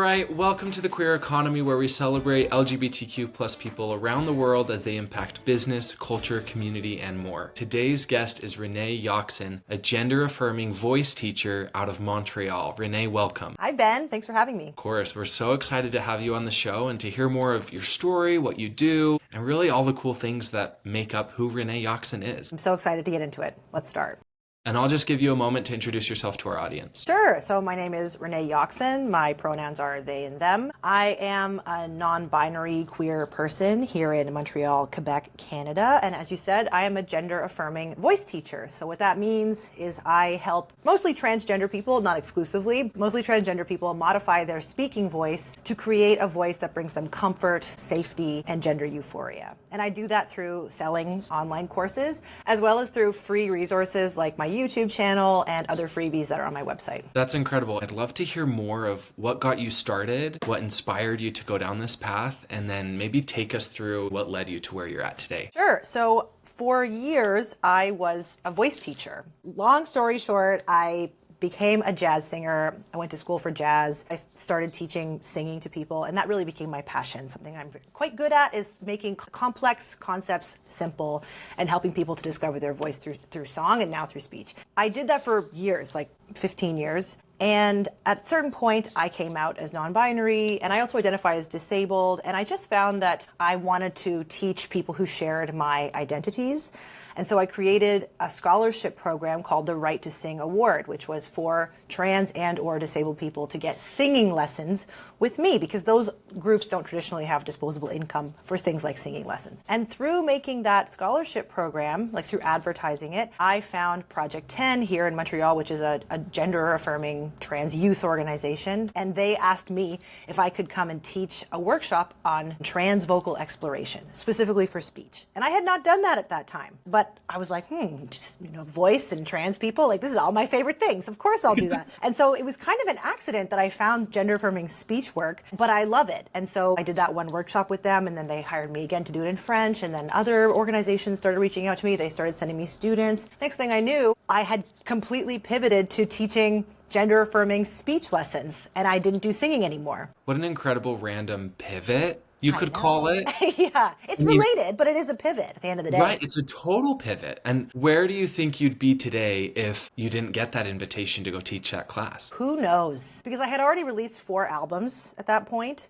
right, welcome to the Queer Economy, where we celebrate LGBTQ plus people around the world as they impact business, culture, community, and more. Today's guest is Renée Yoxon, a gender-affirming voice teacher out of Montreal. Renée, welcome. Hi, Ben. Thanks for having me. Of course, we're so excited to have you on the show and to hear more of your story, what you do, and really all the cool things that make up who Renée Yoxon is. I'm so excited to get into it. Let's start. And I'll just give you a moment to introduce yourself to our audience. Sure. So my name is Renée Yoxon. My pronouns are they and them. I am a non-binary queer person here in Montreal, Quebec, Canada. And as you said, I am a gender-affirming voice teacher. So what that means is I help mostly transgender people, not exclusively, mostly transgender people modify their speaking voice to create a voice that brings them comfort, safety, and gender euphoria. And I do that through selling online courses, as well as through free resources like my YouTube channel and other freebies that are on my website. That's incredible. I'd love to hear more of what got you started, what inspired you to go down this path, and then maybe take us through what led you to where you're at today. Sure. So for years, I was a voice teacher. Long story short, I became a jazz singer. I went to school for jazz. I started teaching singing to people, and that really became my passion. Something I'm quite good at is making complex concepts simple and helping people to discover their voice through song and now through speech. I did that for years, like 15 years. And at a certain point, I came out as non-binary, and I also identify as disabled. And I just found that I wanted to teach people who shared my identities. And so I created a scholarship program called the Right to Sing Award, which was for trans and or disabled people to get singing lessons with me, because those groups don't traditionally have disposable income for things like singing lessons. And through making that scholarship program, like through advertising it, I found Project 10 here in Montreal, which is a gender-affirming trans youth organization. And they asked me if I could come and teach a workshop on trans vocal exploration, specifically for speech. And I had not done that at that time, but I was like, just, voice and trans people, like this is all my favorite things. Of course I'll do that. And so it was kind of an accident that I found gender-affirming speech work, but I love it. And so I did that one workshop with them, and then they hired me again to do it in French, and then other organizations started reaching out to me. They started sending me students. Next thing I knew, I had completely pivoted to teaching gender-affirming speech lessons, and I didn't do singing anymore. What an incredible random pivot. You could call it. Yeah, it's related, but it is a pivot at the end of the day. Right, it's a total pivot. And where do you think you'd be today if you didn't get that invitation to go teach that class? Who knows? Because I had already released 4 albums at that point.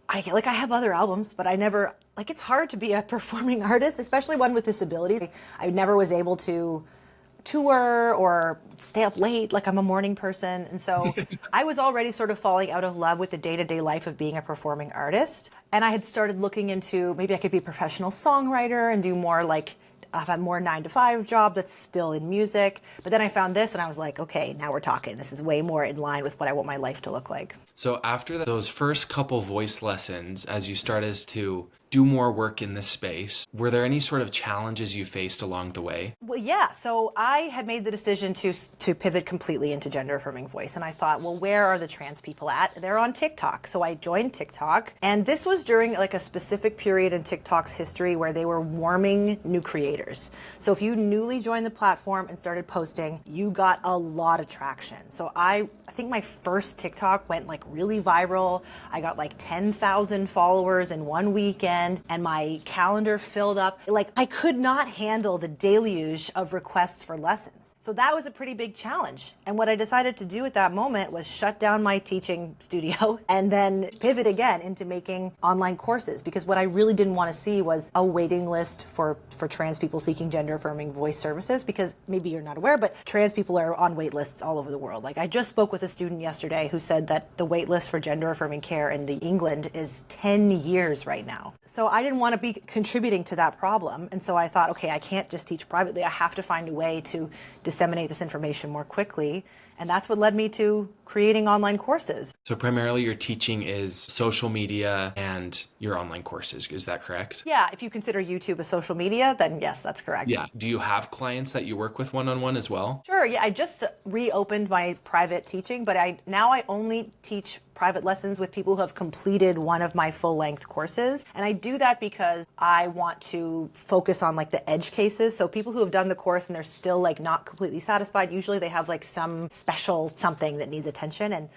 I have other albums, but I never, it's hard to be a performing artist, especially one with disabilities. I never was able to tour or stay up late, like I'm a morning person. And so I was already sort of falling out of love with the day-to-day life of being a performing artist. And I had started looking into maybe I could be a professional songwriter and do more have a more 9-to-5 job that's still in music. But then I found this and I was like, okay, now we're talking. This is way more in line with what I want my life to look like. So after those first couple voice lessons, as you started to do more work in this space, were there any sort of challenges you faced along the way? Well, yeah. So I had made the decision to pivot completely into gender-affirming voice. And I thought, well, where are the trans people at? They're on TikTok. So I joined TikTok. And this was during a specific period in TikTok's history where they were warming new creators. So if you newly joined the platform and started posting, you got a lot of traction. So I think my first TikTok went really viral. I got 10,000 followers in one weekend, and my calendar filled up. I could not handle the deluge of requests for lessons. So that was a pretty big challenge. And what I decided to do at that moment was shut down my teaching studio and then pivot again into making online courses, because what I really didn't want to see was a waiting list for trans people seeking gender-affirming voice services, because maybe you're not aware, but trans people are on wait lists all over the world. I just spoke with a student yesterday who said that the wait list for gender-affirming care in England is 10 years right now. So I didn't want to be contributing to that problem. And so I thought, okay, I can't just teach privately. I have to find a way to disseminate this information more quickly. And that's what led me to creating online courses. So primarily your teaching is social media and your online courses, is that correct? Yeah, if you consider YouTube a social media, then yes, that's correct. Yeah. Do you have clients that you work with one-on-one as well? Sure, yeah, I just reopened my private teaching, but now I only teach private lessons with people who have completed one of my full-length courses. And I do that because I want to focus on like the edge cases. So people who have done the course and they're still like not completely satisfied, usually they have like some special something that needs attention. And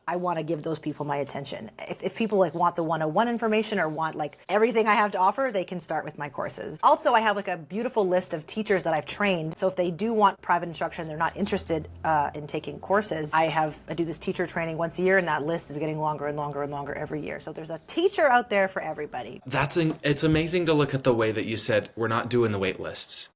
I want to give those people my attention. If people like want the 101 information or want like everything I have to offer, they can start with my courses. Also, I have like a beautiful list of teachers that I've trained. So if they do want private instruction, they're not interested in taking courses, I do this teacher training once a year, and that list is getting longer and longer and longer every year. So there's a teacher out there for everybody. It's amazing to look at the way that you said we're not doing the wait lists.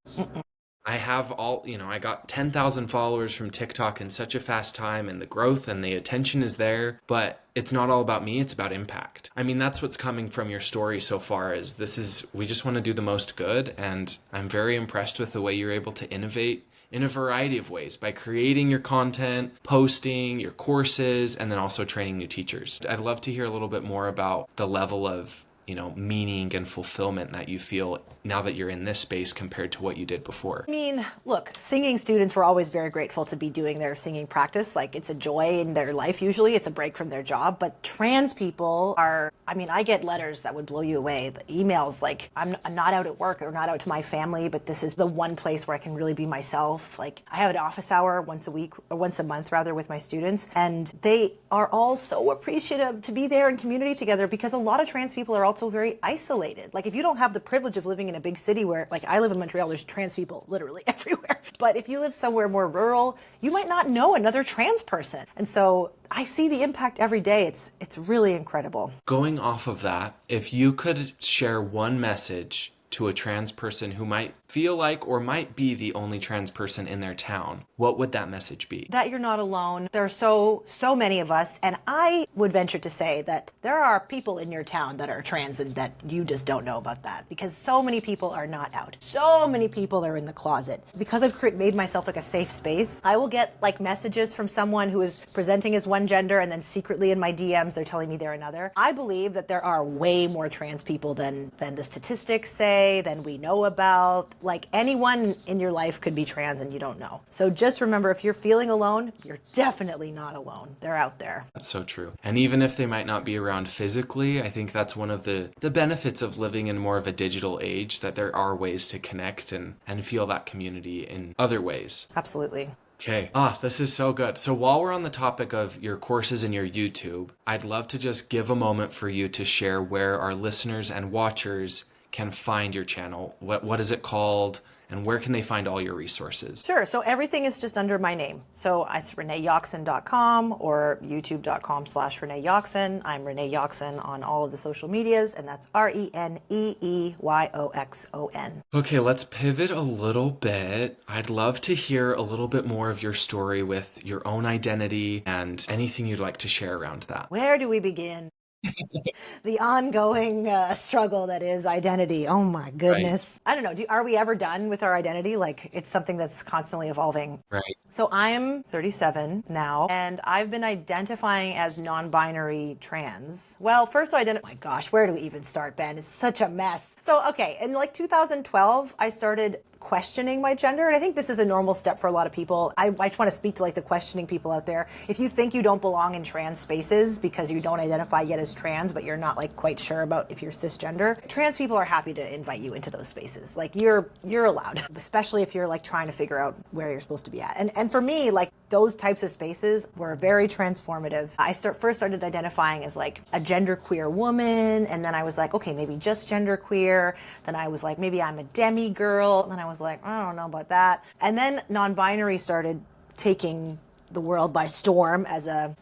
I have I got 10,000 followers from TikTok in such a fast time, and the growth and the attention is there, but it's not all about me, it's about impact. I mean, that's what's coming from your story so far we just want to do the most good, and I'm very impressed with the way you're able to innovate in a variety of ways by creating your content, posting your courses, and then also training new teachers. I'd love to hear a little bit more about the level of meaning and fulfillment that you feel now that you're in this space compared to what you did before. I mean, look, singing students were always very grateful to be doing their singing practice. Like, it's a joy in their life usually. It's a break from their job. But trans people I get letters that would blow you away. The emails like, I'm not out at work or not out to my family, but this is the one place where I can really be myself. Like, I have an office hour once a month with my students, and they are all so appreciative to be there in community together, because a lot of trans people are also very isolated. Like, if you don't have the privilege of living in a big city where, like, I live in Montreal, there's trans people literally everywhere. But if you live somewhere more rural, you might not know another trans person. And so I see the impact every day. It's really incredible. Going off of that, if you could share one message to a trans person who might feel like or might be the only trans person in their town, what would that message be? That you're not alone. There are so many of us, and I would venture to say that there are people in your town that are trans and that you just don't know about that, because so many people are not out. So many people are in the closet. Because I've made myself like a safe space, I will get like messages from someone who is presenting as one gender, and then secretly in my DMs they're telling me they're another. I believe that there are way more trans people than the statistics say, than we know about. Like, anyone in your life could be trans and you don't know. So just remember, if you're feeling alone, you're definitely not alone. They're out there. That's so true. And even if they might not be around physically, I think that's one of the benefits of living in more of a digital age, that there are ways to connect and feel that community in other ways. Absolutely. Okay. This is so good. So while we're on the topic of your courses and your YouTube, I'd love to just give a moment for you to share where our listeners and watchers can find your channel. What is it called, and where can they find all your resources? Sure. So everything is just under my name. So it's reneeyoxon.com or youtube.com/Renée Yoxon. I'm Renée Yoxon on all of the social medias, and that's RENEEYOXON. Okay, let's pivot a little bit. I'd love to hear a little bit more of your story with your own identity and anything you'd like to share around that. Where do we begin? The ongoing struggle that is identity. Oh my goodness. Right. I don't know. Are we ever done with our identity? Like, it's something that's constantly evolving. Right. So I'm 37 now, and I've been identifying as non-binary trans. Well, first my gosh, where do we even start, Ben? It's such a mess. So, okay, in like 2012, I started questioning my gender, and I think this is a normal step for a lot of people. I just want to speak to like the questioning people out there. If you think you don't belong in trans spaces because you don't identify yet as trans, but you're not like quite sure about if you're cisgender, trans people are happy to invite you into those spaces. Like, you're allowed, especially if you're like trying to figure out where you're supposed to be at. And for me, like, those types of spaces were very transformative. I first started identifying as like a genderqueer woman, and then I was like, okay, maybe just genderqueer. Then I was like, maybe I'm a demi-girl. And then I was like, I don't know about that. And then non-binary started taking the world by storm as an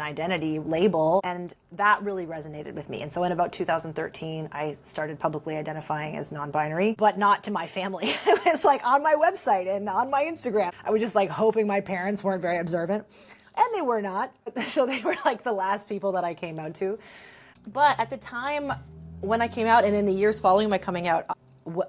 identity label, and that really resonated with me. And so in about 2013, I started publicly identifying as non-binary, but not to my family. It was like on my website and on my Instagram. I was just like hoping my parents weren't very observant, and they were not. So they were like the last people that I came out to. But at the time when I came out, and in the years following my coming out,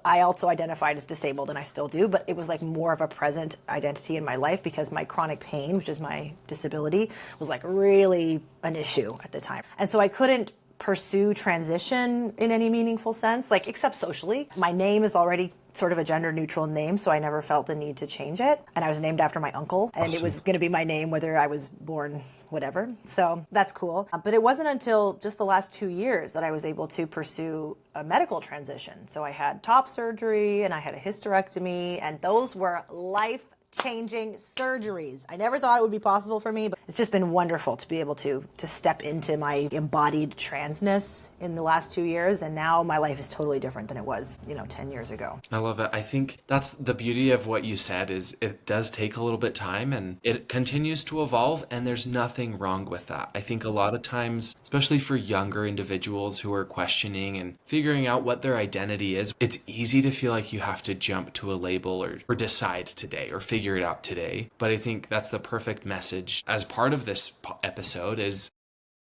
I also identified as disabled, and I still do, but it was like more of a present identity in my life because my chronic pain, which is my disability, was like really an issue at the time. And so I couldn't pursue transition in any meaningful sense, like except socially. My name is already sort of a gender neutral name, so I never felt the need to change it. And I was named after my uncle, and Awesome. It was going to be my name whether I was born whatever. So that's cool. But it wasn't until just the last 2 years that I was able to pursue a medical transition. So I had top surgery and I had a hysterectomy, and those were life-changing surgeries. I never thought it would be possible for me, but it's just been wonderful to be able to step into my embodied transness in the last 2 years, and now my life is totally different than it was, 10 years ago. I love it. I think that's the beauty of what you said is it does take a little bit time and it continues to evolve, and there's nothing wrong with that. I think a lot of times, especially for younger individuals who are questioning and figuring out what their identity is, it's easy to feel like you have to jump to a label or decide today or figure it out today. But I think that's the perfect message as part of this episode is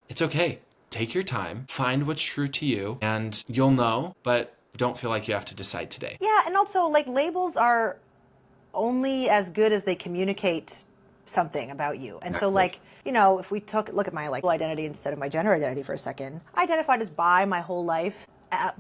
it's okay. Take your time, find what's true to you, and you'll know, but don't feel like you have to decide today. Yeah, and also like labels are only as good as they communicate something about you. And so like, if we look at my like identity instead of my gender identity for a second, I identified as bi my whole life.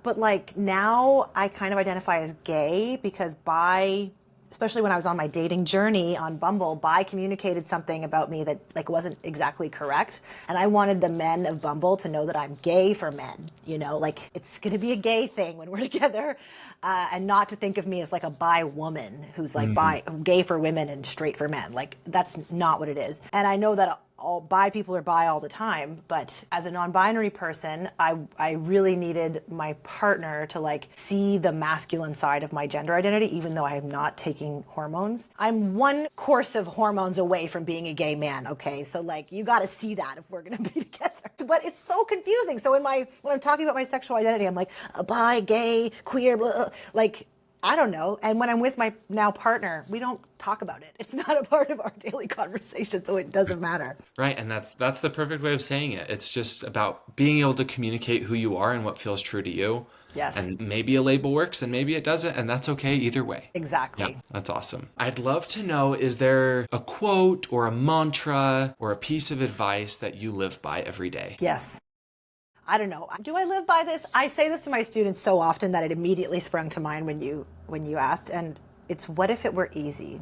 But like now I kind of identify as gay because bi, especially when I was on my dating journey on Bumble, bi communicated something about me that like wasn't exactly correct. And I wanted the men of Bumble to know that I'm gay for men, like it's going to be a gay thing when we're together, and not to think of me as like a bi woman who's like gay for women and straight for men. Like that's not what it is. And I know that all bi people are bi all the time, but as a non-binary person, I really needed my partner to like see the masculine side of my gender identity, even though I am not taking hormones. I'm one course of hormones away from being a gay man, okay? So like you got to see that if we're going to be together. But it's so confusing. So when I'm talking about my sexual identity, I'm like bi, gay, queer, blah, like I don't know. And when I'm with my now partner, we don't talk about it. It's not a part of our daily conversation, so it doesn't matter. Right, and that's the perfect way of saying it. It's just about being able to communicate who you are and what feels true to you. Yes. And maybe a label works and maybe it doesn't, and that's okay either way. Exactly. Yeah, that's awesome. I'd love to know, is there a quote or a mantra or a piece of advice that you live by every day? Yes. I don't know. Do I live by this? I say this to my students so often that it immediately sprung to mind when you asked, and it's what if it were easy?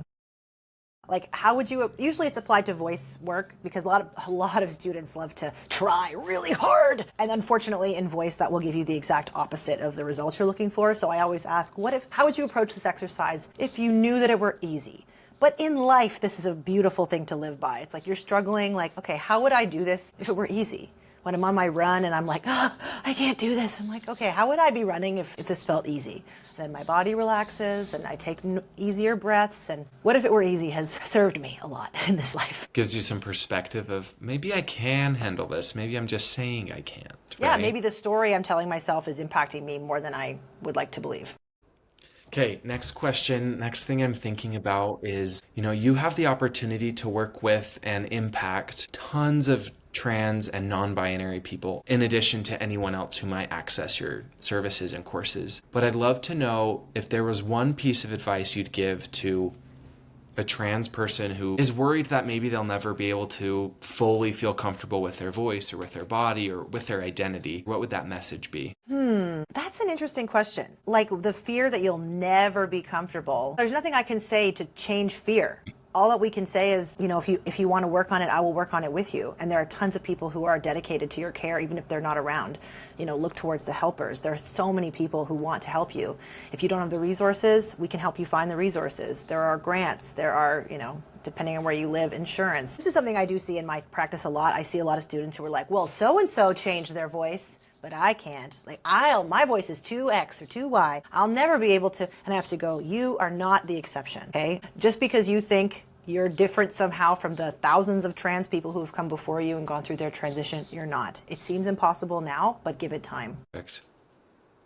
Like, how would you, usually it's applied to voice work because a lot of students love to try really hard. And unfortunately in voice that will give you the exact opposite of the results you're looking for. So I always ask, how would you approach this exercise if you knew that it were easy? But in life, this is a beautiful thing to live by. It's like you're struggling, like, okay, how would I do this if it were easy? When I'm on my run and I'm like, I can't do this. I'm like, okay, how would I be running if this felt easy? Then my body relaxes and I take easier breaths. And what if it were easy has served me a lot in this life. Gives you some perspective of maybe I can handle this. Maybe I'm just saying I can't. Yeah, right? maybe the story I'm telling myself is impacting me more than I would like to believe. Okay, next question. Next thing I'm thinking about is, you have the opportunity to work with and impact tons of trans and non-binary people, in addition to anyone else who might access your services and courses. But I'd love to know if there was one piece of advice you'd give to a trans person who is worried that maybe they'll never be able to fully feel comfortable with their voice or with their body or with their identity. What would that message be? That's an interesting question. Like the fear that you'll never be comfortable. There's nothing I can say to change fear. All that we can say is, if you want to work on it, I will work on it with you. And there are tons of people who are dedicated to your care, even if they're not around. Look towards the helpers. There are so many people who want to help you. If you don't have the resources, we can help you find the resources. There are grants. There are, depending on where you live, insurance. This is something I do see in my practice a lot. I see a lot of students who are like, well, so-and-so changed their voice, but I can't. Like, my voice is 2X or 2Y. I'll never be able to, and I have to go, you are not the exception, okay? Just because you think you're different somehow from the thousands of trans people who have come before you and gone through their transition, you're not. It seems impossible now, but give it time. Perfect.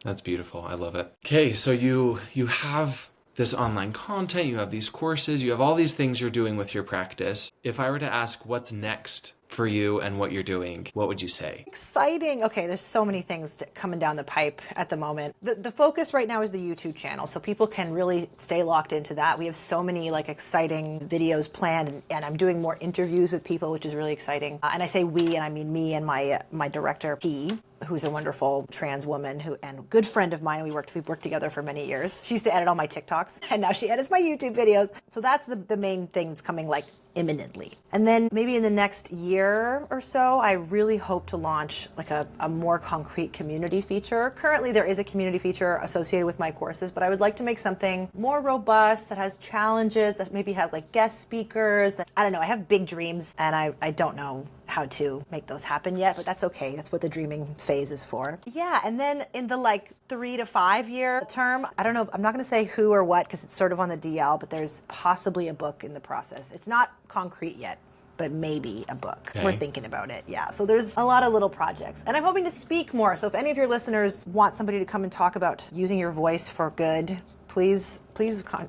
That's beautiful. I love it. Okay, so you have this online content, you have these courses, you have all these things you're doing with your practice. If I were to ask what's next for you and what you're doing, what would you say? Exciting. Okay, there's so many things coming down the pipe at the moment. The focus right now is the YouTube channel, so people can really stay locked into that. We have so many like exciting videos planned, and I'm doing more interviews with people, which is really exciting. And I say we, and I mean me and my director, P, who's a wonderful trans woman and good friend of mine. We've worked together for many years. She used to edit all my TikToks, and now she edits my YouTube videos. So that's the main thing that's coming like imminently. And then maybe in the next year or so, I really hope to launch like a more concrete community feature. Currently, there is a community feature associated with my courses, but I would like to make something more robust that has challenges, that maybe has like guest speakers. I don't know, I have big dreams, and I don't know how to make those happen yet, but that's okay. That's what the dreaming phase is for. Yeah, and then in the like 3 to 5 year term, I don't know, I'm not gonna say who or what because it's sort of on the DL, but there's possibly a book in the process. It's not concrete yet, but maybe a book. Okay. We're thinking about it, yeah. So there's a lot of little projects. And I'm hoping to speak more. So if any of your listeners want somebody to come and talk about using your voice for good, please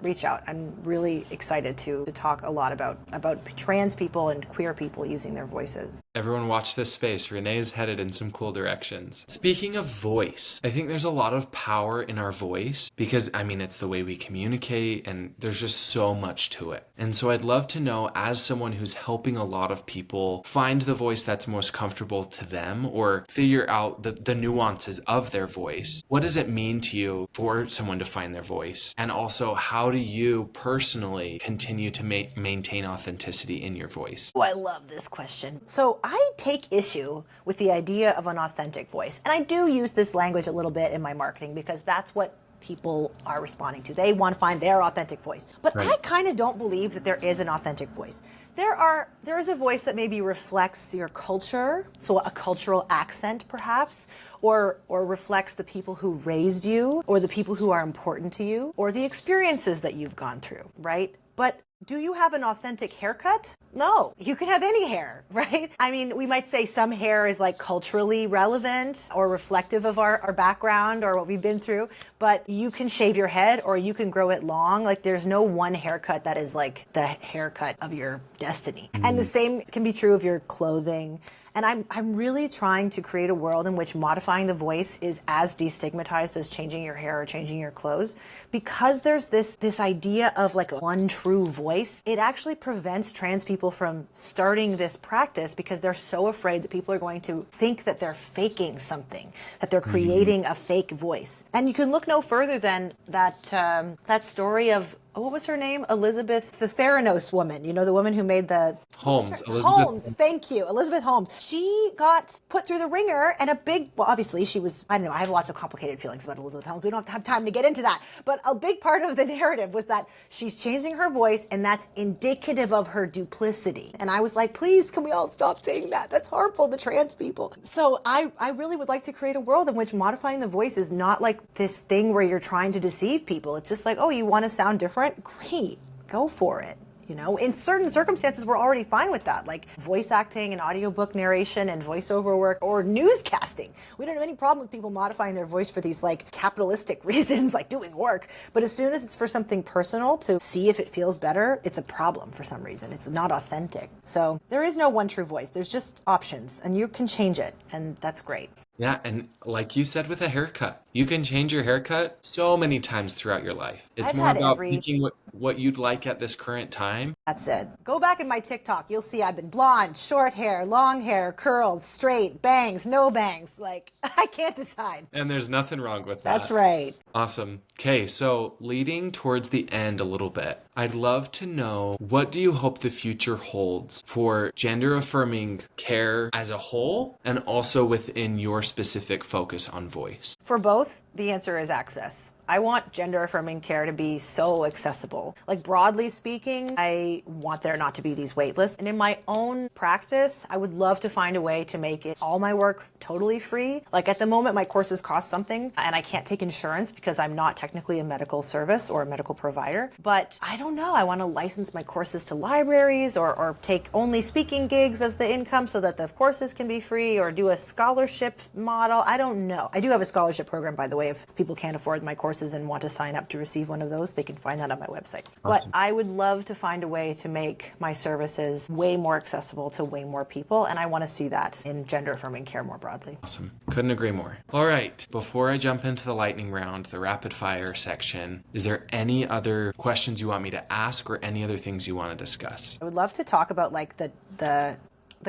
reach out. I'm really excited to talk a lot about trans people and queer people using their voices. Everyone watch this space. Renee is headed in some cool directions. Speaking of voice, I think there's a lot of power in our voice because, I mean, it's the way we communicate and there's just so much to it. And so I'd love to know, as someone who's helping a lot of people find the voice that's most comfortable to them or figure out the nuances of their voice, what does it mean to you for someone to find their voice? And also, how do you personally continue to maintain authenticity in your voice? Oh, I love this question. So I take issue with the idea of an authentic voice. And I do use this language a little bit in my marketing because that's what people are responding to. They want to find their authentic voice. But right. I kind of don't believe that there is an authentic voice. There is a voice that maybe reflects your culture, so a cultural accent perhaps, or reflects the people who raised you, or the people who are important to you, or the experiences that you've gone through, right? But do you have an authentic haircut? No, you can have any hair, right? I mean, we might say some hair is like culturally relevant or reflective of our background or what we've been through, but you can shave your head or you can grow it long. Like there's no one haircut that is like the haircut of your destiny. And the same can be true of your clothing. And I'm really trying to create a world in which modifying the voice is as destigmatized as changing your hair or changing your clothes. Because there's this idea of like a one true voice, it actually prevents trans people from starting this practice because they're so afraid that people are going to think that they're faking something, that they're creating a fake voice. And you can look no further than that story of, what was her name? Elizabeth, the Theranos woman. You know, the woman who made the... Holmes. Holmes, thank you. Elizabeth Holmes. She got put through the ringer and obviously she was, I don't know, I have lots of complicated feelings about Elizabeth Holmes. We don't have time to get into that. But a big part of the narrative was that she's changing her voice and that's indicative of her duplicity. And I was like, please, can we all stop saying that? That's harmful to trans people. So I really would like to create a world in which modifying the voice is not like this thing where you're trying to deceive people. It's just like, oh, you want to sound different? Great, go for it. You know, in certain circumstances, we're already fine with that, like voice acting and audiobook narration and voiceover work or newscasting. We don't have any problem with people modifying their voice for these like capitalistic reasons, like doing work. But as soon as it's for something personal to see if it feels better, it's a problem for some reason. It's not authentic. So there is no one true voice. There's just options and you can change it. And that's great. Yeah, and like you said with a haircut, you can change your haircut so many times throughout your life. It's more about picking what you'd like at this current time. That's it. Go back in my TikTok. You'll see I've been blonde, short hair, long hair, curls, straight, bangs, no bangs. Like, I can't decide. And there's nothing wrong with that. That's right. Awesome. Okay, so leading towards the end a little bit, I'd love to know, what do you hope the future holds for gender-affirming care as a whole and also within your specific focus on voice? For both, the answer is access. I want gender-affirming care to be so accessible. Like broadly speaking, I want there not to be these wait lists. And in my own practice, I would love to find a way to make it all my work totally free. Like at the moment, my courses cost something and I can't take insurance because I'm not technically a medical service or a medical provider. But I don't know, I want to license my courses to libraries or take only speaking gigs as the income so that the courses can be free or do a scholarship model. I don't know. I do have a scholarship program, by the way, if people can't afford my courses. courses and want to sign up to receive one of those, they can find that on my website. Awesome. But I would love to find a way to make my services way more accessible to way more people, and I want to see that in gender affirming care more broadly. Awesome. Couldn't agree more. All right. Before I jump into the lightning round, the rapid fire section, is there any other questions you want me to ask or any other things you want to discuss? I would love to talk about like the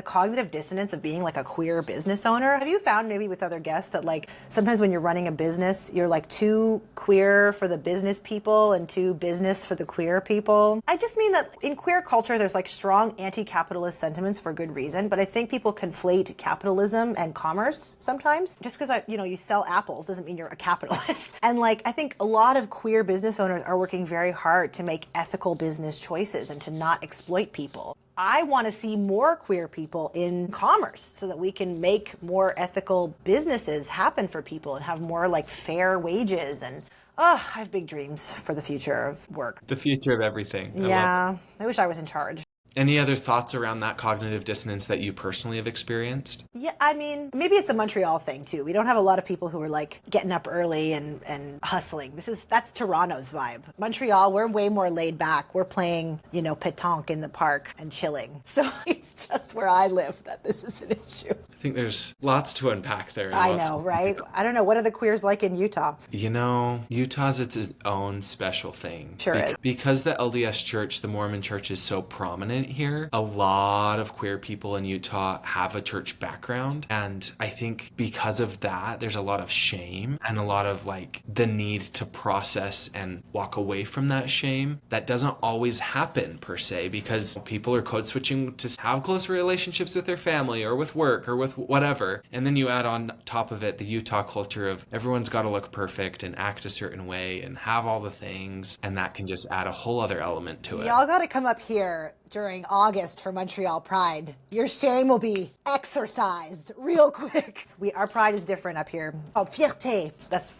cognitive dissonance of being like a queer business owner. Have you found maybe with other guests that like sometimes when you're running a business, you're like too queer for the business people and too business for the queer people? I just mean that in queer culture, there's like strong anti-capitalist sentiments for good reason, but I think people conflate capitalism and commerce sometimes. Just because you sell apples doesn't mean you're a capitalist. And like I think a lot of queer business owners are working very hard to make ethical business choices and to not exploit people. I want to see more queer people in commerce so that we can make more ethical businesses happen for people and have more like fair wages. And I have big dreams for the future of work. The future of everything. I wish I was in charge. Any other thoughts around that cognitive dissonance that you personally have experienced? Yeah, I mean, maybe it's a Montreal thing too. We don't have a lot of people who are like getting up early and hustling. That's Toronto's vibe. Montreal, we're way more laid back. We're playing, pétanque in the park and chilling. So it's just where I live that this is an issue. I think there's lots to unpack there. I know, right? I don't know. What are the queers like in Utah? Utah's its own special thing. Sure is. Because the LDS Church, the Mormon Church, is so prominent here, a lot of queer people in Utah have a church background. And I think because of that, there's a lot of shame and a lot of like the need to process and walk away from that shame. That doesn't always happen per se because people are code switching to have closer relationships with their family or with work or with whatever. And then you add on top of it the Utah culture of everyone's got to look perfect and act a certain way and have all the things. And that can just add a whole other element to it. Y'all got to come up here during August for Montreal Pride. Your shame will be exorcised real quick. Our pride is different up here. Called fierté. That's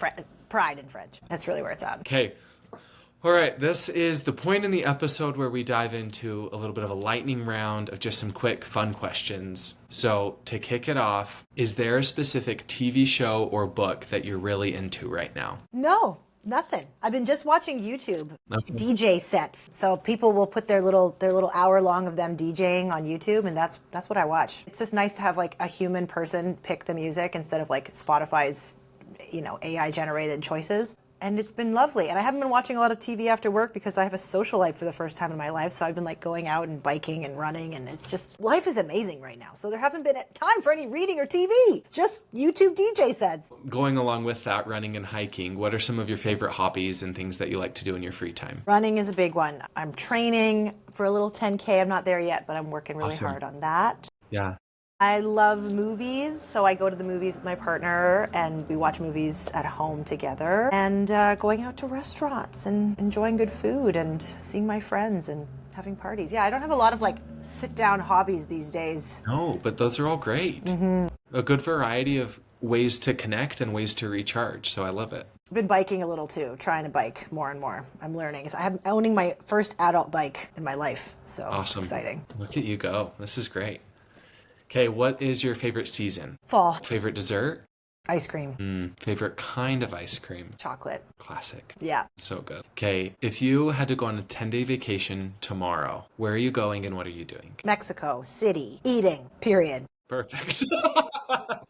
pride in French. That's really where it's at. Okay. All right, this is the point in the episode where we dive into a little bit of a lightning round of just some quick fun questions. So to kick it off, is there a specific TV show or book that you're really into right now? No. Nothing. I've been just watching YouTube DJ sets. So people will put their little hour long of them DJing on YouTube, and that's what I watch. It's just nice to have like a human person pick the music instead of like Spotify's, AI generated choices. And it's been lovely. And I haven't been watching a lot of TV after work because I have a social life for the first time in my life. So I've been like going out and biking and running, and it's just, life is amazing right now. So there haven't been time for any reading or TV, just YouTube DJ sets. Going along with that, running and hiking, what are some of your favorite hobbies and things that you like to do in your free time? Running is a big one. I'm training for a little 10K. I'm not there yet, but I'm working really hard on that. Yeah. I love movies, so I go to the movies with my partner and we watch movies at home together, and going out to restaurants and enjoying good food and seeing my friends and having parties. Yeah, I don't have a lot of like sit-down hobbies these days. No, but those are all great. Mm-hmm. A good variety of ways to connect and ways to recharge, so I love it. I've been biking a little too, trying to bike more and more. I'm learning. I'm owning my first adult bike in my life, so awesome. It's exciting. Look at you go. This is great. Okay, what is your favorite season? Fall. Favorite dessert? Ice cream. Favorite kind of ice cream? Chocolate. Classic. Yeah. So good. Okay, if you had to go on a 10-day vacation tomorrow, where are you going and what are you doing? Mexico City. Eating. Period. Perfect.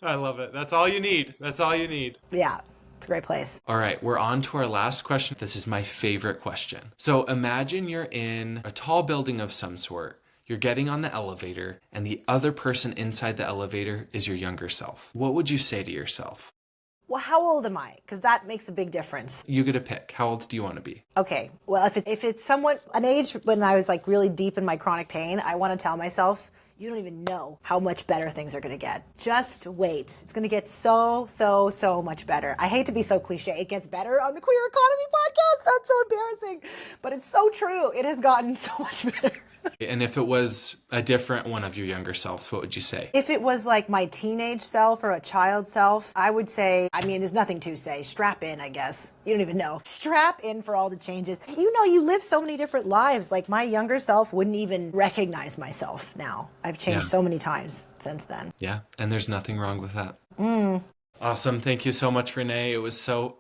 I love it. That's all you need. That's all you need. Yeah. It's a great place. All right, we're on to our last question. This is my favorite question. So imagine you're in a tall building of some sort. You're getting on the elevator, and the other person inside the elevator is your younger self. What would you say to yourself? Well, how old am I? Because that makes a big difference. You get to pick. How old do you want to be? Okay. Well, if it's someone, an age when I was like really deep in my chronic pain, I want to tell myself, you don't even know how much better things are going to get. Just wait. It's going to get so much better. I hate to be so cliche. It gets better on the Queer Economy podcast. That's so embarrassing. But it's so true. It has gotten so much better. And if it was a different one of your younger selves, what would you say? If it was like my teenage self or a child self, I would say, there's nothing to say. Strap in, I guess. You don't even know. Strap in for all the changes. You live so many different lives. Like my younger self wouldn't even recognize myself now. I've changed so many times since then. Yeah, and there's nothing wrong with that. Awesome. Thank you so much, Renee. It was so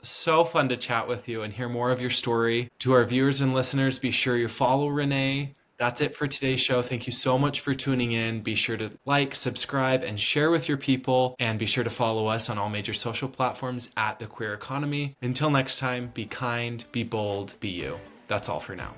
fun to chat with you and hear more of your story. To our viewers and listeners, be sure you follow Renee. That's it for today's show. Thank you so much for tuning in. Be sure to like, subscribe, and share with your people. And be sure to follow us on all major social platforms at The Queer Economy. Until next time, be kind, be bold, be you. That's all for now.